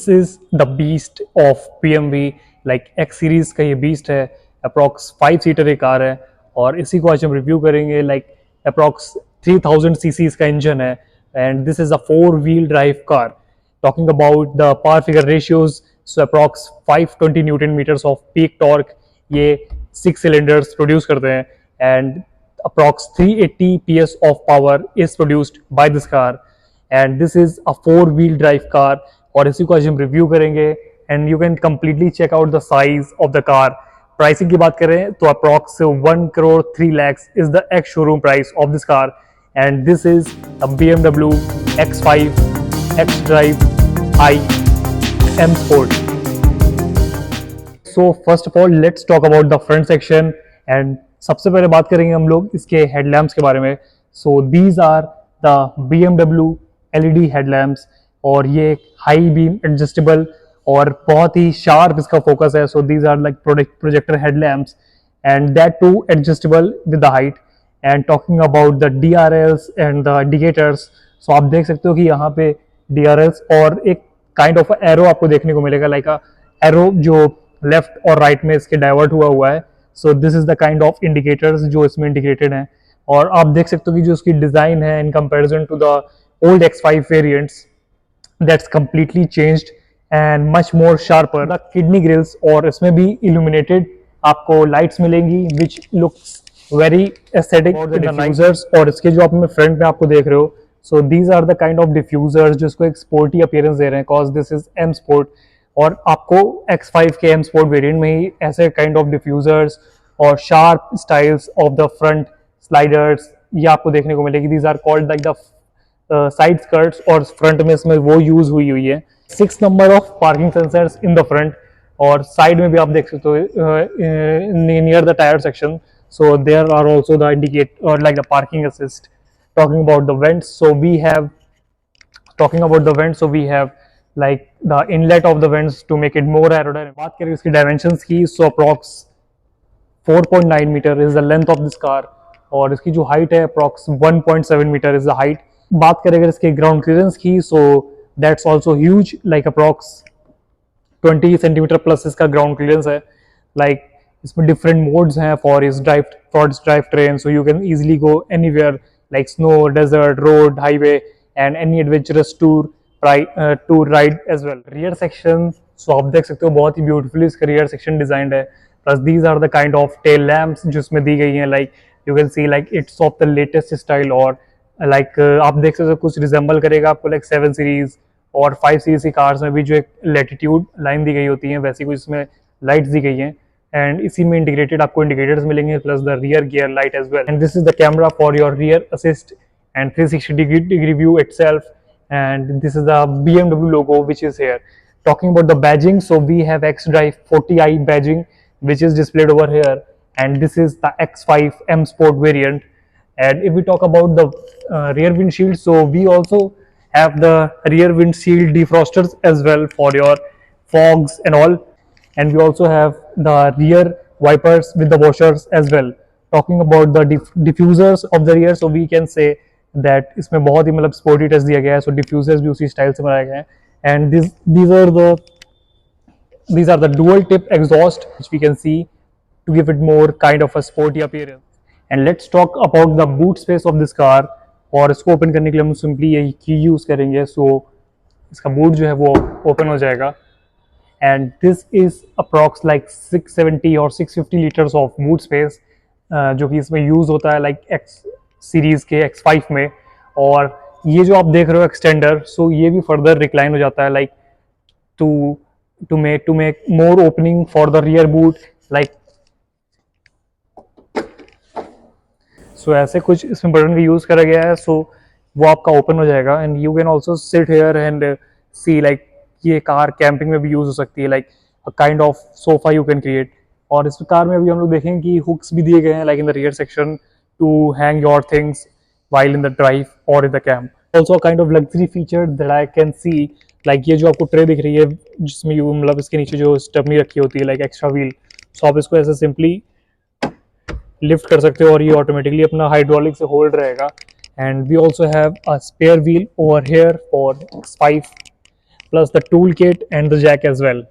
This is the beast of BMW, like x series का ये beast है। Approx 5 seater एक कार है और इसी को आज हम रिव्यू करेंगे। लाइक अप्रॉक्स 3000 सीसीज का इंजन है and this is a 4 wheel drive car. Talking about the power figure ratios, so approx 520 newton metres of peak torque ये 6 सिलेंडर्स प्रोड्यूस करते हैं and approx 380 PS of power is produced by this car and this is a 4 wheel drive car और इसी को आज हम review करेंगे and you can completely check out the size of the car. Pricing की बात करें तो approx 1 crore 3 lakhs is the ex showroom price of this car and this is a BMW X5 X Drive i M Sport। So first of all let's talk about the front section and सबसे पहले बात करेंगे हम लोग इसके headlamps के बारे में। So these are the BMW LED headlamps और ये हाई बीम एडजस्टेबल और बहुत ही शार्प इसका फोकस है। So these are like projector headlamps and that too adjustable with the height. And talking about the DRLs and the indicators, so आप देख सकते हो कि यहाँ पे DRLs और एक काइंड ऑफ एरो आपको देखने को मिलेगा, लाइक एरो जो लेफ्ट और राइट में इसके डाइवर्ट हुआ है। So this is the kind of indicators जो इसमें इंडिकेटेड हैं और आप देख सकते हो कि जो उसकी डिजाइन है in comparison to the old X5 variants, that's completely changed and much more sharper the kidney grills और इसमें भी illuminated आपको lights मिलेंगी which looks very aesthetic और the diffusers और इसके जो आप में फ्रंट में आपको देख रहे हो, so these are the kind of diffusers जो इसको एक sporty appearance दे रहे हैं cause this is M Sport और आपको X5 के M Sport variant में ही ऐसे kind of diffusers और sharp styles of the front sliders ये आपको देखने को मिलेगी। these are called like the side skirts और फ्रंट में इसमें वो यूज हुई है। 6 number of parking sensors in the front और साइड में भी आप देख सकते हो near the tyre section. So there are also the indicate और like the parking assist. Talking about the vents, so we have like the inlet of the vents to make it more aerodynamic. बात करें इसकी dimensions की, so approx 4.9 metre is the length of this car और इसकी जो height है approx 1.7 metre is the height. बात करें अगर इसके ग्राउंड क्लियरेंस की, so that's also huge, like approx 20 centimetre plus इसका ग्राउंड क्लियरेंस है। लाइक इसमें डिफरेंट मोड्स हैं फॉर इस drive train, so you can easily go anywhere like snow, desert, road, highway and any adventurous tour ride as well. Rear section, so आप देख सकते हो बहुत ही ब्यूटीफुली इसका रियर सेक्शन डिजाइंड है। Plus these are the kind of tail lamps जो इसमें दी गई हैं, like you can see like it's of the latest style और लाइक आप देख सकते हो कुछ रिजेंबल करेगा आपको लाइक 7 सीरीज और 5 सीरीज की कार्स में भी जो एक लैटिट्यूड लाइन दी गई होती है वैसी कुछ इसमें लाइट्स दी गई हैं एंड इसी में इंटीग्रेटेड आपको इंडिकेटर्स मिलेंगे plus the rear gear light as well. And this is the camera for your rear assist and 360 degree view itself and this is the BMW logo which is here. Talking about the badging, so we have X Drive 40i badging which is displayed over here and this is the X5 M Sport variant. And if we talk about the rear windshield, so we also have the rear windshield defrosters as well for your fogs and all, and we also have the rear wipers with the washers as well. Talking about the diffusers of the rear, so we can say that इसमें बहुत ही मतलब sporty touch दिया गया है, so diffusers भी उसी style से बनाए गए हैं and these are the dual tip exhaust which we can see to give it more kind of a sporty appearance. And let's talk about the boot space of this car और इसको open करने के लिए हम simply यही की use करेंगे। सो इसका बूट जो है वो ओपन हो जाएगा and this is approx like 670 और 650 लीटर्स ऑफ बूट स्पेस जो कि इसमें यूज़ होता है लाइक एक्स सीरीज़ के X5 में। और ये जो आप देख रहे हो एक्सटेंडर, सो ये भी फर्दर रिक्लाइन हो जाता है like to make more opening for the rear boot like. So ऐसे कुछ इसमें बटन भी यूज़ करा गया है, सो वो आपका ओपन हो जाएगा and you can also sit here and see like ये कार कैंपिंग में भी यूज़ हो सकती है, like a kind of sofa you can create. और इस कार में अभी हम लोग देखेंगे कि हुक्स भी दिए गए हैं like in the rear section to hang your things while in the drive और in the camp. Also kind of luxury feature that I can see, like ये जो आपको ट्रे दिख रही है जिसमें यू मतलब इसके नीचे जो स्टेपनी रखी होती है लाइक एक्स्ट्रा व्हील, सो आप इसको ऐसे सिंपली लिफ्ट कर सकते हो और ये ऑटोमेटिकली अपना हाइड्रोलिक से होल्ड रहेगा। And we also have a spare wheel over here for X5 plus the toolkit and the jack as well.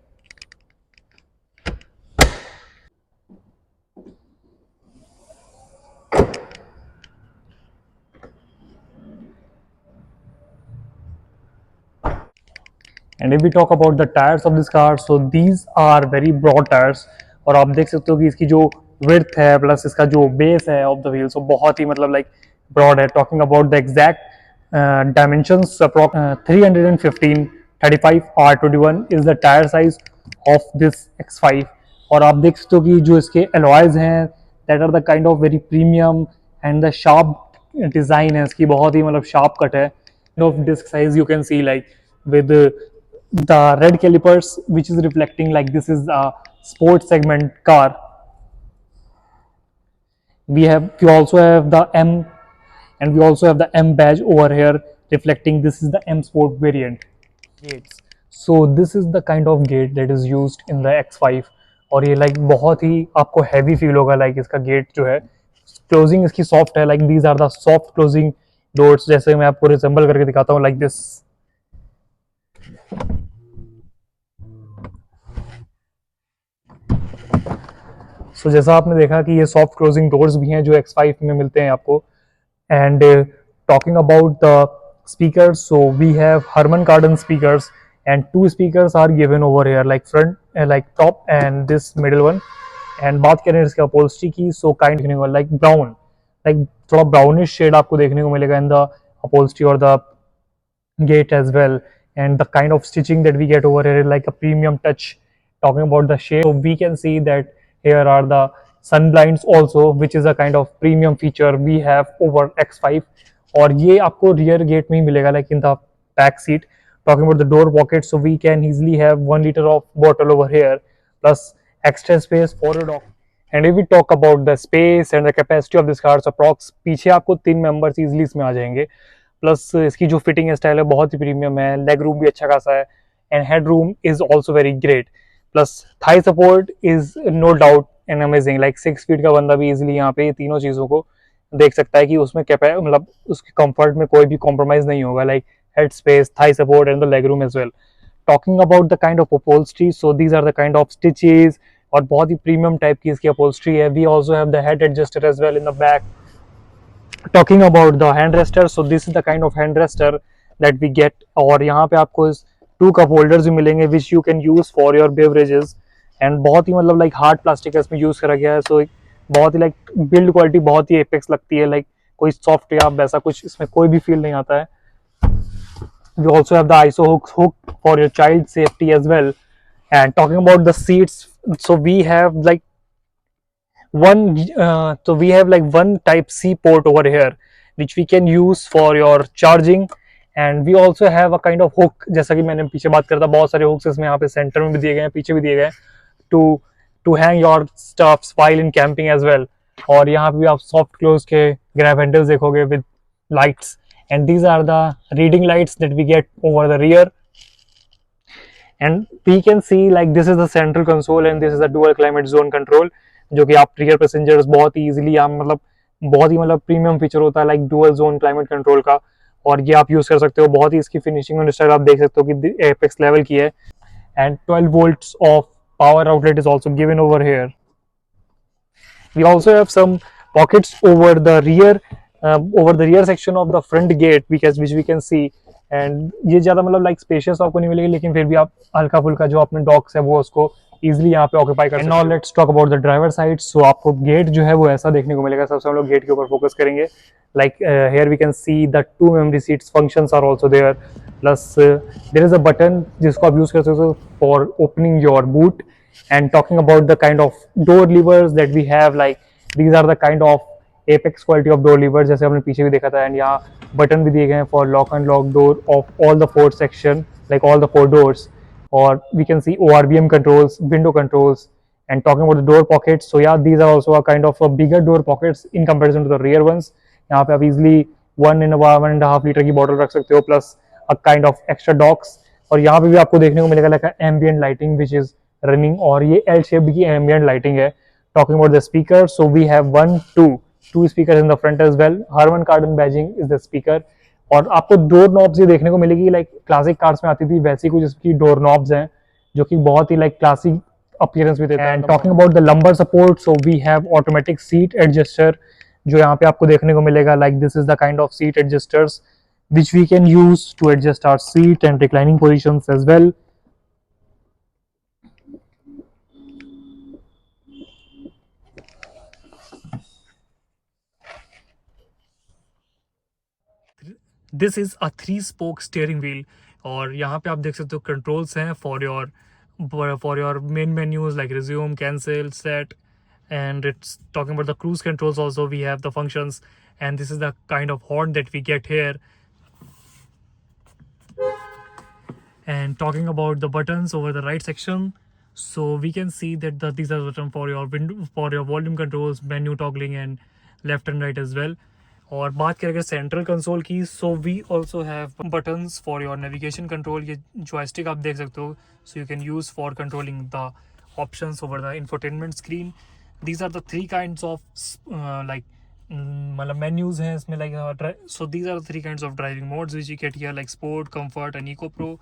And if we talk about the tires of this car, so these are very broad tires. और आप देख सकते हो कि इसकी जो width है plus इसका जो base है of the wheel, so बहुत ही मतलब like broad है. Talking about the exact dimensions, approx 315 35 R21 is the tire size of this X5. और आप देख सकते हो कि जो इसके alloys हैं that are the kind of very premium and the sharp design है इसकी, बहुत ही मतलब sharp cut है. Of disc size you can see like with the red calipers which is reflecting like this is a sports segment car. We also have the M, and we also have the M badge over here reflecting this is the M Sport variant. Gates, so this is the kind of gate that is used in the X5. और ये like बहुत ही आपको heavy feel होगा like इसका gate जो है closing इसकी soft है, like these are the soft closing doors. जैसे मैं आपको resemble करके दिखाता हूँ like this. सो जैसा आपने देखा कि ये सॉफ्ट क्लोजिंग डोर्स भी हैं जो X5 में मिलते हैं आपको. And talking about the speakers, so we have Harman Kardon speakers and two speakers are given over here like front like top and this middle one. and बात करें इसके upholstery की, so kind देखने को like brown, like थोड़ा brownish shade आपको देखने को मिलेगा in the upholstery or the gate as well. and the kind of stitching that we get over here is like a premium touch. Talking about the shade, so we can see that here are the sun blinds also, which is a kind of premium feature we have over X5. और ये आपको rear gate में ही मिलेगा like in the back seat. Talking about the door pocket, so we can easily have 1 liter of bottle over here plus extra space for your dog. And if we talk about the space and the capacity of this car, so approx पीछे आपको 3 members easily इसमें आ जाएंगे. Plus इसकी जो fitting style है बहुत ही premium है, लेग रूम भी अच्छा खासा है and head room is also very great. Plus thigh support is no doubt and amazing, like 6 feet का बंदा भी इजीली यहाँ पे तीनों चीज़ों को देख सकता है कि उसमें मतलब उसके कंफर्ट में कोई भी कॉम्प्रोमाइज नहीं होगा, like head space, thigh support and the leg room as well. Talking about the kind of upholstery, so these are the kind of stitches और बहुत ही प्रीमियम टाइप की इसकी अपहोल्स्ट्री है. We also have the head adjuster as well in the back. Talking about the hand rester, so this is the kind of hand rester that we get. और यहाँ पे आपको 2 cup holders भी मिलेंगे which you can use for your beverages. and बहुत ही मतलब like hard plastic है इसमें यूज करा गया है, so बहुत ही like build quality बहुत ही apex लगती है, like कोई soft या वैसा कुछ इसमें कोई भी feel नहीं आता है. We also have the ISO hook for your child safety as well. And talking about the seats, so we have like one type C port over here which we can use for your charging. and we also have a kind of hook, जैसा कि मैंने पीछे बात करता, बहुत सारे hooks इसमें यहाँ पे सेंटर में भी दिए गए हैं, पीछे भी दिए गए हैं to hang your stuffs while in camping as well. और यहाँ पे भी आप soft close के grab handles देखोगे with lights. and these are the reading lights that we get over the rear. and we can see like this is the central console and this is the dual climate zone control, जो कि आप rear passengers बहुत ही easily आप मतलब बहुत ही मतलब premium feature होता है like dual zone climate control का, और ये आप यूज कर सकते हो. बहुत ही इसकी फिनिशिंग और स्टाइल आप देख सकते हो कि एपेक्स लेवल की है. And 12 volts of power outlet is also given over here. We also have some pockets over the rear section of the front gate which we can see. And ये ज्यादा मतलब लाइक स्पेशियस आपको नहीं मिलेगी, लेकिन फिर भी आप हल्का फुल्का जो अपने डॉग्स है वो उसको इजीली यहाँ पे ऑक्यूपाई कर सकते हैं. Now let's talk about the driver side. So आपको गेट जो है वो ऐसा देखने को मिलेगा. सबसे हम लोग गेट के ऊपर फोकस करेंगे. Like here we can see the 2 memory seats functions are also there. Plus there is a button जिसको आप यूज कर सकते हो for opening your boot. And talking about the kind of door levers that we have, like these are the kind of apex quality of door levers, जैसे हमने पीछे भी देखा था. एंड यहाँ बटन भी दिए गए हैं for lock and lock door of all the 4 section, like all the 4 doors. or we can see ORBM controls, window controls. and talking about the door pockets, so yeah, these are also a kind of a bigger door pockets in comparison to the rear ones. यहाँ पे आप easily 1.5 liter की bottle रख सकते हो plus a kind of extra docks. और यहाँ पे भी आपको देखने को मिलेगा like ambient lighting which is running, और ये L shaped की ambient lighting है. Talking about the speaker, so we have two speakers in the front as well. Harman Kardon badging is the speaker. और आपको डोर नॉब्स ये देखने को मिलेगी लाइक क्लासिक कार्स में आती थी वैसी कुछ इसकी डोर नॉब्स हैं जो कि बहुत ही लाइक क्लासिक अपीयरेंस भी देता है। And talking about the lumbar support, so we have automatic seat adjuster जो यहाँ पे आपको देखने को मिलेगा। Like this is the kind of seat adjusters which we can use to adjust our seat and reclining positions as well. This is a 3-spoke steering wheel और यहाँ पे आप देख सकते हो कंट्रोल्स हैं for your main menus like resume, cancel, set, and it's talking about the cruise controls also. We have the functions, and this is the kind of horn that we get here. And talking about the buttons over the right section, so we can see that these are the buttons for your window, for your volume controls, menu toggling, and left and right as well. और बात करें अगर central console की, so we also have buttons for your navigation control. ये joystick आप देख सकते हो, so you can use for controlling the options over the infotainment screen. These are the 3 kinds of like मतलब मेन्यूज हैं इसमें like, so these are the 3 kinds of driving modes which you get here like sport, comfort and eco pro.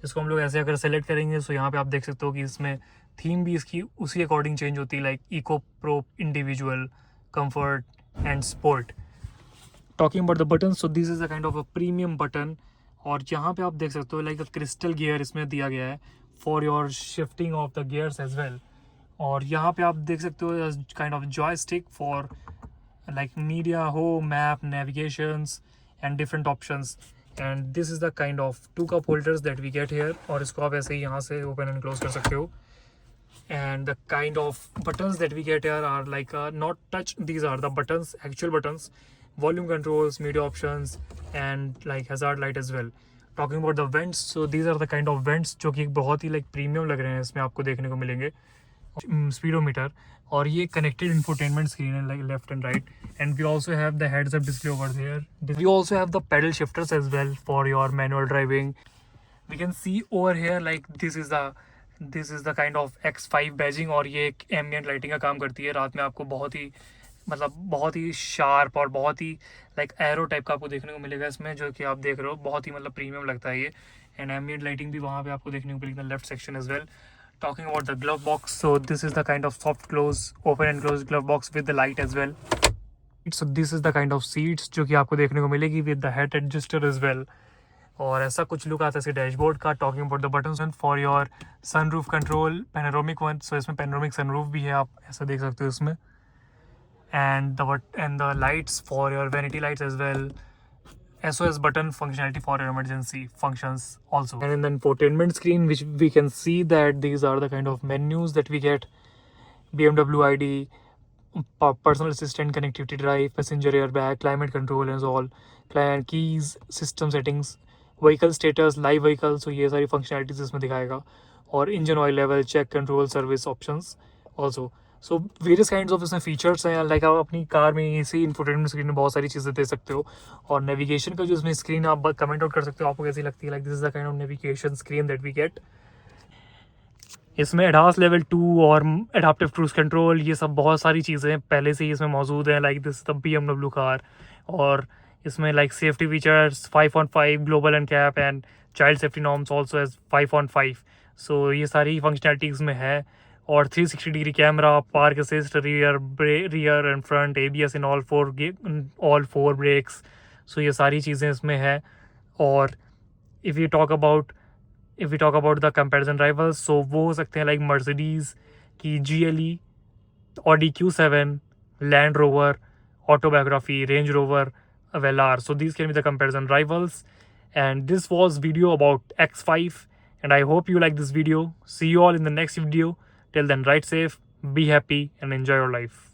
इसको हम लोग ऐसे अगर select करेंगे, सो यहाँ पे आप देख सकते हो कि इसमें थीम भी इसकी उसी अकॉर्डिंग चेंज होती है, like eco pro, individual, comfort and sport. Talking about the button, so this is a kind of a premium button. और यहाँ पे आप देख सकते हो लाइक अ क्रिस्टल गियर इसमें दिया गया है for your shifting of the gears as well. और यहाँ पे आप देख सकते हो kind of joystick for like media, home, map, navigations and different options. And this is the kind of 2 cup holders that we get here, और इसको आप ऐसे ही यहाँ से ओपन एंड क्लोज कर सकते हो। And the kind of buttons that we get here are like not touch, these are the buttons, actual buttons, volume controls, media options, and like hazard light as well. Talking about the vents, so these are the kind of vents जो कि बहुत ही like premium लग रहे हैं, इसमें आपको देखने को मिलेंगे speedometer, और ये connected infotainment screen है like left and right, and we also have the heads up display over there. We also have the pedal shifters as well for your manual driving. We can see over here like this is the kind of X5 badging, और ये एक ambient lighting का काम करती है। रात में आपको बहुत ही शार्प और बहुत ही लाइक एरो टाइप का आपको देखने को मिलेगा इसमें, जो कि आप देख रहे हो बहुत ही मतलब प्रीमियम लगता है ये। एंड एम्बियंट लाइटिंग भी वहाँ पे आपको देखने को मिलेगी left section as well. Talking about the glove box, so this is the kind of soft close, open and close glove box with the light as well. So this is the kind of seats जो कि आपको देखने को मिलेगी with the head adjuster as well, और ऐसा कुछ look आता है इसके डैशबोर्ड का। Talking about the button for your sunroof control, panoramic one, सो इसमें पैनोरामिक सनरूफ भी है, आप ऐसा देख सकते हो इसमें। And the lights for your vanity lights as well, SOS button functionality for your emergency functions also. And in the infotainment screen, which we can see that these are the kind of menus that we get: BMW ID, personal assistant, connectivity drive, passenger airbag, climate control and all, client keys, system settings, vehicle status, live vehicle, so ये सारी functionalities इसमें दिखाएगा। और engine oil level check, control, service options also. So various kinds of इसमें features हैं, like आप अपनी car में इसी इंफोटेनमेंट स्क्रीन में बहुत सारी चीज़ें दे सकते हो। और नेविगेशन का जो इसमें स्क्रीन आप कमेंट आउट कर सकते हो आपको कैसी लगती है। Like this is the kind of navigation screen that we get. इसमें एडास लेवल 2 और एडाप्टिव क्रूज कंट्रोल, ये सब बहुत सारी चीज़ें पहले से ही इसमें मौजूद हैं। Like this the BMW car, और इसमें like safety features 5/5 Global NCAP, and child safety norms also as 5/5। So ये सारी फंक्शनैलिटीज़ में है। और 360 degree camera, park assist, rear and front, ABS in all four brakes, so ये सारी चीज़ें इसमें है। और if you talk about the comparison rivals, so वो हो सकते हैं लाइक मर्सिडीज़ की GLE, Audi Q7, Land Rover, Autobiography, Range Rover, Velar. So these can be the comparison rivals. And this was video about X5, and I hope you like this video. See you all in the next video. Till then, ride safe, be happy, and enjoy your life.